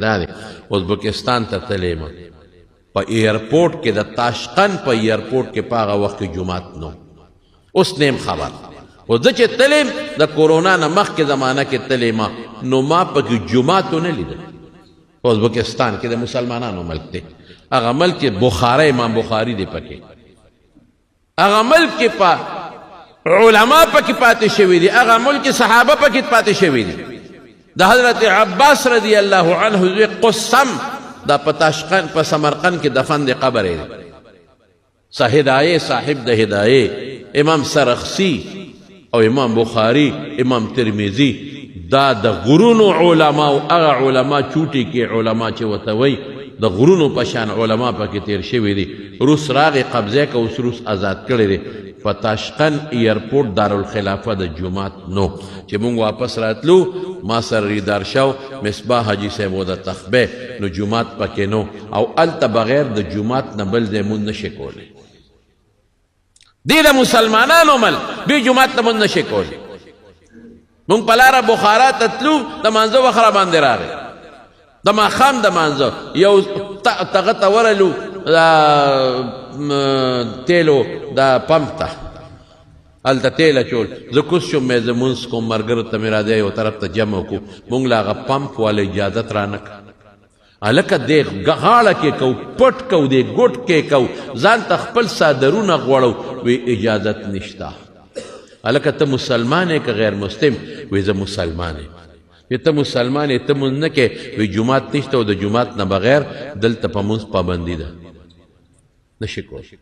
دا دی ازبکستان ته تللی یم په ایرپورټ کې د تاشقند په ایرپورټ کې په هغه وخت کې جومات نو اوس نیم خبر خو زه چې تللی یم د کورونا نه مخکې زمانه کې تللی یم نو ما پکې جومات ونه لیدل په ازبکستان کې د مسلمانانو ملک دی هغه ملک کې بخاري امام بخاري دی پکې هغه ملک کې علما پکې پاتې شوي دي هغه ملک کې صحابه پکې پاتې شوي دي د حضرت عباس رضی الله عنه زوی قسم دا په تاشقند په سمرقند کې دفن د قبر دی هدایه صاحب د هدایه امام سرخسی او امام بخاری امام ترمذی دا د غرونو علما او هغه علما چوټي کې علما چې ورته وایي د غرونو په شان علما پکې تیر شوي دي روس راغې قبضه که اوس روس آزاد کړی دی په تاشقند ایرپورټ دارالخلافه د جومات نو چې مونږ واپس راتلو ما سره ریدار شو مصباح حاجي صاحب و د تخبه نو جومات پکې نو او هلته بغیر د جومات نه بل ځای مونږ نشي کولی دی د مسلمانانو مل دوی جومات ته مونږ نشي کولی مونږ په لاره بخارا ته تلو د مانځه وخت را باندې راغی د ماښام د مانځه یو تغه ته ورلو تیلو دا پمپ ته هلته تیل اچول زه کوز شوم مې زه مونځ کوم ملګرو ته مې راځه یو طرف ته جمع کړو مونږ له هغه پمپ والا اجازت رانه کړه هلکه دی غاړه کې کو پټ کو دی ګوټ کې کو ځان ته خپل څادرونه غوړو وی اجازت نشته هلکه ته مسلمان یې که غیر مسلم وی زه مسلمان یم ته مسلمان یې ته مونځ نه کې وی جومات نشته او د جومات نه بغیر دلته په مونځ پابندي ده نشي کولی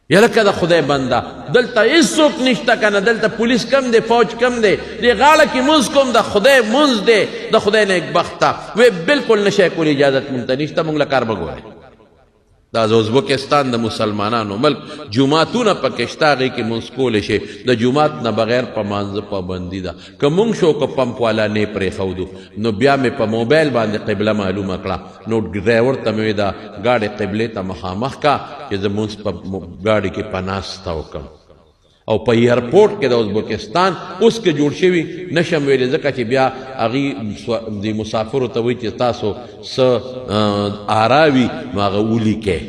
یا لکه د خدای بنده دلته هېڅوک نشته که نه دلته پولیس کم دی فوج کم دی دې غاړه کې مونځ کوم د خدای مونځ دی د خدای نیکبخته وی بالکل نشی کولی اجازت مونږ ته نشته مونږ له کار به ګورئ دا د ازبکستان د مسلمانانو ملک جوماتونه پکې شته هغې کې مونځ کولی شي د جومات نه بغیر په مانځه پابندي ده که مونږ شو که پمپ والا نه پرېښودو نو بیا مې په موبایل باندې قبله معلومه کړه نو ډرایور ته مې دا ګاډۍ قبلې ته مخامخ کا چې زه مونځ په ګاډۍ کې په ناسته وکړم او په ایرپورټ کې د ازبکستان اوس کې جوړ شوي نشم ویلی ځکه چې بیا هغې د مسافرو ته وایي چې تاسو څه آراوي نو هغه ولیکئ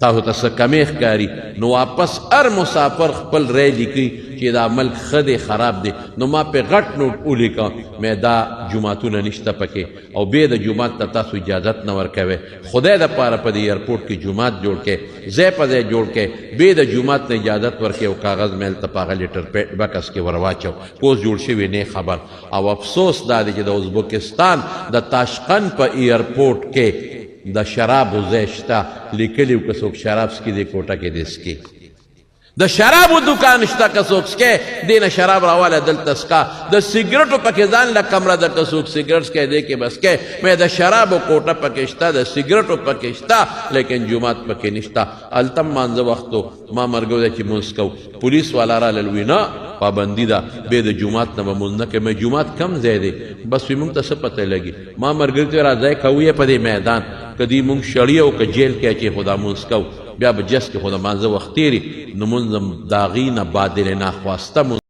تاسو ته څه کمې ښکاري نو واپس هر مسافر خپل رای لیکي چې دا ملک ښه دی خراب دی نو ما پې غټ نوټ ولیکه مې دا جوماتونه نشته پکې او بې د جومات ته تاسو اجازت نه ورکوئ خدای دپاره په دې ایرپورټ کې جومات جوړ کړئ ځای په ځای جوړ کړئ بې د جومات نه اجازت ورکړئ او کاغذ مې هلته په هغه لیټر بکس کې ور واچو اوس جوړ شوي نه خبر او افسوس دا دی چې د ازبکستان د تاشقند په ایرپورټ کې د شرابو ځای شته لیکلي که څوک شراب څکي دې کوټه کې دې څکي د شرابو دکان شته که څوک څکي دې نه شراب راواله دلته څکه د سګرټو پکې ځان له کمره ده که څوک سګرټ څکي دې کې بس کې مې د شرابو کوټه پکې شته د سګرټو پکې شته لیکن جومات پکې نشته هلته مانځه وختو ما مرګو ده چې مونځ کوو پولیس والا رالل وي نه پابندي ده بې د جومات نه به مونځ نه کوې مې جومات کم ځای دی بس وي مونږ ته څه پته لګي ما ملګري ته راځی کوو یې په دې میدان که دوی مونږ شړي او که جیل کې اچوي خو دا مونځ کوو بیا به جس کې خو د مانځه وخت تېري نو مونځ هم د هغې نه بادل ناخواسته